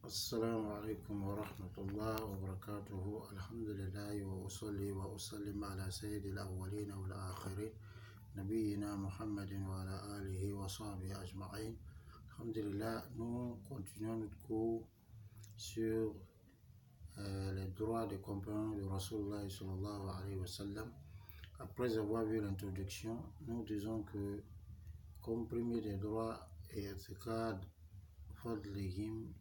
السلام عليكم ورحمة الله وبركاته. الحمد لله وأصلي وأسلم على سيد الأولين والآخرين نبينا محمد وعلى آله وصحبه أجمعين. Alhamdulillah, nous continuons notre cours sur les droits des compagnons de Rasulullah sallallahu alayhi wa sallam. Après avoir vu l'introduction, nous disons que comme premier des droits est i'tiqad fadlihim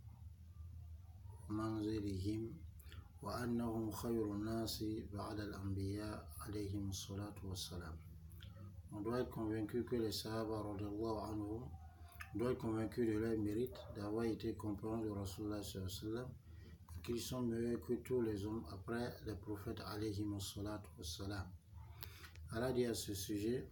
منزلهم وأنهم خير الناس بعد الأنبياء عليهم الصلاة والسلام. On doit être convaincu que les Sahaba radiyallahu anhum, on doit être convaincu de leur mérite d'avoir été compagnons de Rasulullah sallallahu alayhi wa sallam, qu'ils sont meilleurs que tous les hommes après les prophètes alayhim الصلاة والسلام. Allah dit à ce sujet: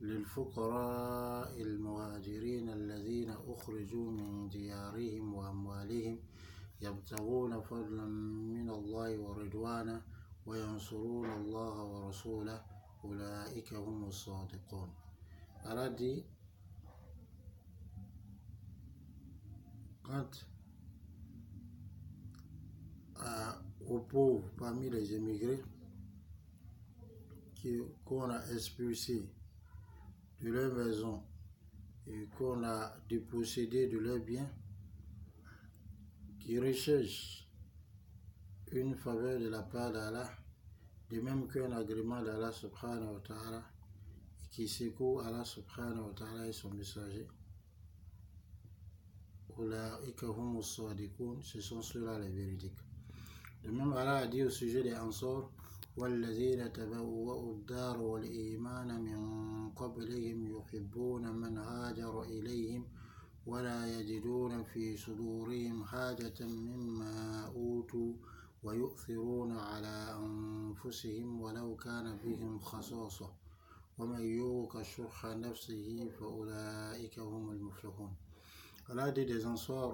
للفقراء المهاجرين الذين أخرجوا من ديارهم وأموالهم يبتغون فضلا من الله ورضوانا وينصرون الله ورسوله أولئك هم الصادقون. Allah dit, quant aux pauvres parmi les émigrés qu'on a expulsés de leur maison et qu'on a dépossédé de leurs biens, qui recherchent une faveur de la part d'Allah, de même qu'un agrément d'Allah subhanahu wa ta'ala, qui secourt Allah subhanahu wa ta'ala et son messager. Ce sont ceux-là les véridiques. De même, Allah a dit au sujet des Ansar: والذين تبوأوا الدار والإيمان من قبلهم يحبون من هاجر إليهم ولا يجدون في صدورهم حاجة مما أوتوا ويؤثرون على أنفسهم ولو كان بهم خصاصة ومن يوق شح نفسه فأولئك هم المفلحون. Allah dit des Ansar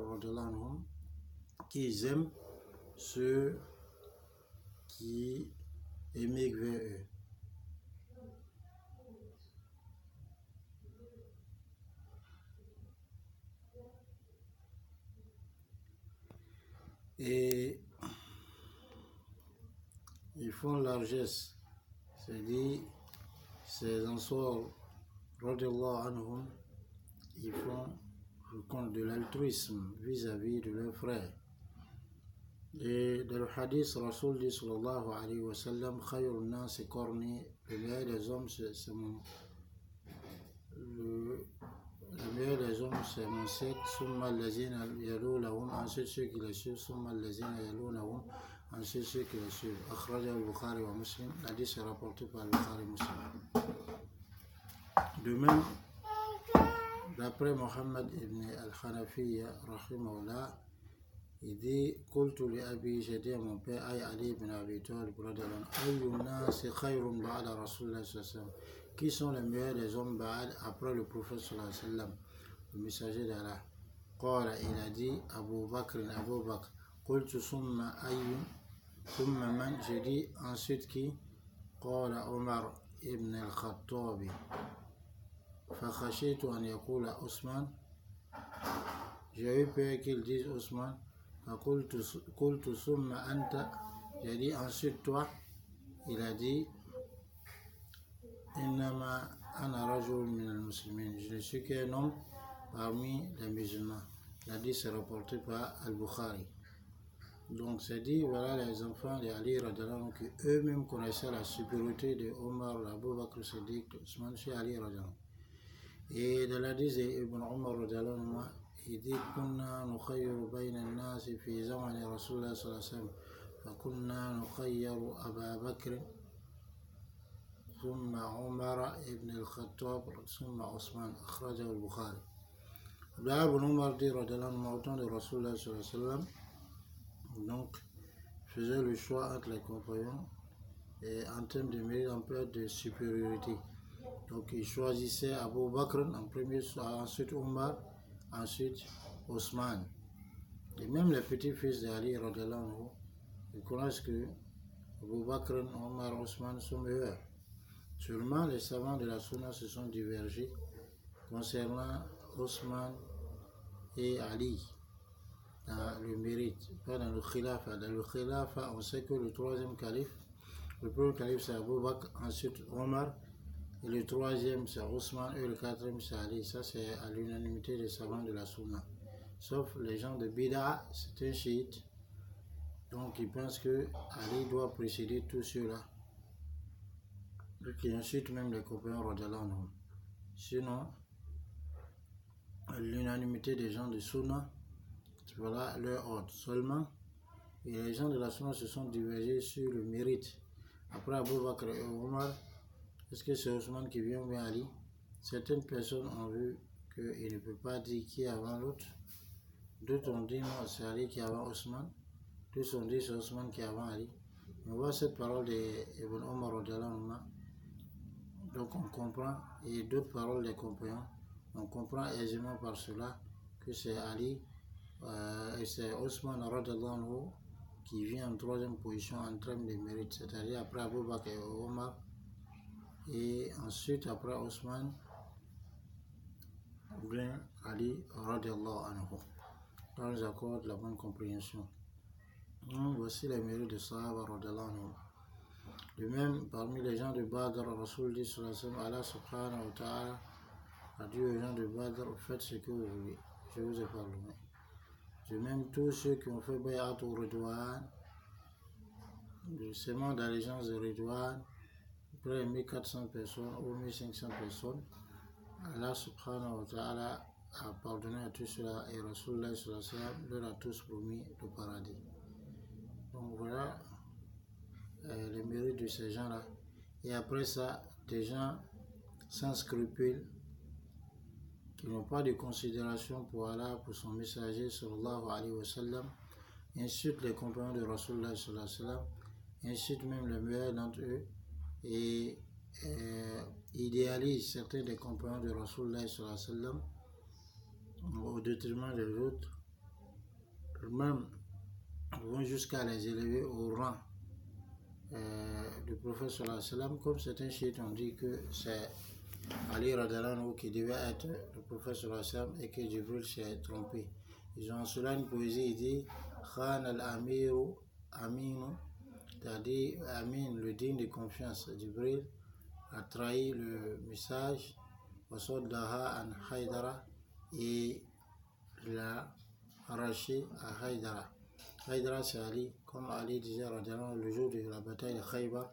qu'ils aiment ceux qui émigrent vers eux. Et ils font largesse, c'est-à-dire ces Ansar radiallahu anhum, ils font de l'altruisme vis-à-vis de leurs frères. Et dans le hadith, Rasul dit sallallahu alayhi wa sallam: Khayrun nas qarni, le meilleur des hommes c'est mon siècle, summa allazina yalunahum, ensuite ceux qui les suivent, summa allazina yalunahum, ensuite ceux qui les suivent. Akhraja al-Bukhari wa Muslim, l'hadith est rapporté par al-Bukhari et Muslim. De même, d'après Mohammed ibn al-Hanafiya rahimahullah, il dit: Qultu li abi, j'ai dit à mon père, ay Ali ibn Abi Talib radiyallahu anhu, ayyun nasi khayrun ba'da Rasulullah sallallahu alayhi wa sallam, qui sont les meilleurs des hommes après le prophète sallallahu alayhi wa sallam, le messager d'Allah? Qala, il a dit: Abu Bakr. Qultu summa ayyun, summa man, j'ai dit ensuite qui? Qala Omar ibn al-Khattabi. Fakhashitu an yakula Osman, j'ai eu peur qu'ils disent Osman. Qultu summa anta, j'ai dit ensuite toi. Il a dit: Innama ana rajul min al-muslimin, je ne suis qu'un homme parmi les musulmans. L'hadith est rapporté par al-Bukhari. Donc c'est dit, voilà les enfants de Ali radhiyallahu anhu qui eux-mêmes connaissaient la supériorité de Omar, Abu Bakr Siddiq, Osman chez Ali radhiyallahu anhu. Et dans l'hadith d'Ibn Omar radhiyallahu anhu, il dit: Kunna nukhayyiru bayna an-nasi fi zamani Rasulullah sallallahu alayhi wa sallam, fa kunna nukhayyiru Aba Bakr, thumma Omar ibn al-Khattab, thumma Osman. Akhrajahu al-Bukhari. Abdullah ibn Omar dit radhiyallahu anhu, au temps de Rasulullah sallallahu alayhi wa sallam, donc faisait le choix entre les compagnons et en termes de mérite, en période de supériorité. Donc il choisissait Abu Bakr en premier, ensuite Omar, ensuite Osman. Et même les petits-fils d'Ali radhiyallahu anhu, ils connaissent que Abu Bakr, Omar, Osman sont meilleurs. Seulement les savants de la Sunna se sont divergés concernant Osman et Ali dans le mérite, pas dans le khilafa. Dans le khilafa, on sait que le troisième calife, le premier calife c'est Abu Bakr, ensuite Omar, et le troisième c'est Ousmane, et le quatrième c'est Ali. Ça c'est à l'unanimité des savants de la Sunna. Sauf les gens de Bid'a, c'est un chiite. Donc ils pensent que Ali doit précéder tous ceux-là. Donc ils insultent même les copains radiyallahu anhum. Sinon, l'unanimité des gens de Sunna, voilà leur ordre. Seulement, et les gens de la Sunna se sont divergés sur le mérite. Après Abu Bakr et Omar, est-ce que c'est Ousmane qui vient ou bien Ali? Certaines personnes ont vu qu'il ne peut pas dire qui est avant l'autre. D'autres ont dit non, c'est Ali qui est avant Ousmane. D'autres ont dit c'est Ousmane qui est avant Ali. On voit cette parole d'Ibn Omar radiyallahu anhu. Donc on comprend, et d'autres paroles des compagnons, on comprend aisément par cela que c'est Ali et c'est Ousmane radiyallahu anhu qui vient en troisième position en termes de mérite, c'est-à-dire après Abu Bakr et Omar, et ensuite après Ousmane vient Ali radiyallahu anhu. Dans les accords de la bonne compréhension. Donc, voici les mérites de Sahaba radiyallahu anhu. De même, parmi les gens de Badr, Rasul dit sur la scène, Allah subhanahu wa ta'ala a dit aux gens de Badr, faites ce que vous voulez, je vous ai pardonné. De même, tous ceux qui ont fait Bay'at au Ridwan, le serment d'allégeance de Ridwan, près de 1400 personnes ou 1500 personnes, Allah subhanahu wa ta'ala a pardonné à tous ceux-là et Rasulullah leur a tous promis le paradis. Donc voilà les mérites de ces gens-là. Et après ça, des gens sans scrupules, qui n'ont pas de considération pour Allah, pour son messager, sallallahu alayhi wa sallam, insultent les compagnons de Rasulullah sallallahu alayhi wa sallam, insultent même les meilleurs d'entre eux, et idéalisent certains des compagnons de Rasulullah sallallahu alayhi wa sallam au détriment des autres, même vont jusqu'à les élever au rang du prophète sallallahu alayhi wa sallam, comme certains chiites ont dit que c'est Ali radiyallahu anhu qui devait être le prophète sallallahu alayhi wa sallam et que Jibril s'est trompé. Ils ont en cela une poésie, il dit Khan al-Amiru Aminu, c'est-à-dire Amin, le digne de confiance. Jibril a trahi le message, Wasoddaha an Haydara, et l'a arraché à Haydara. Haydara c'est Ali, comme Ali disait le jour de la bataille de Khaybar,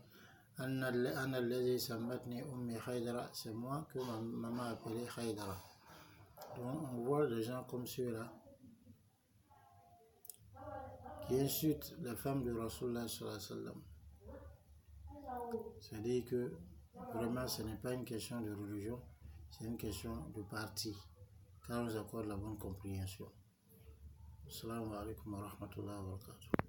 c'est moi que ma maman appelait Haydara. Donc on voit des gens comme ceux-là qui insultent les femmes de Rasulullah sallallahu alayhi wa sallam. C'est-à-dire que vraiment ce n'est pas une question de religion, c'est une question de parti, car on nous accorde la bonne compréhension. Assalamu alaikum wa rahmatullahi wa barakatuh.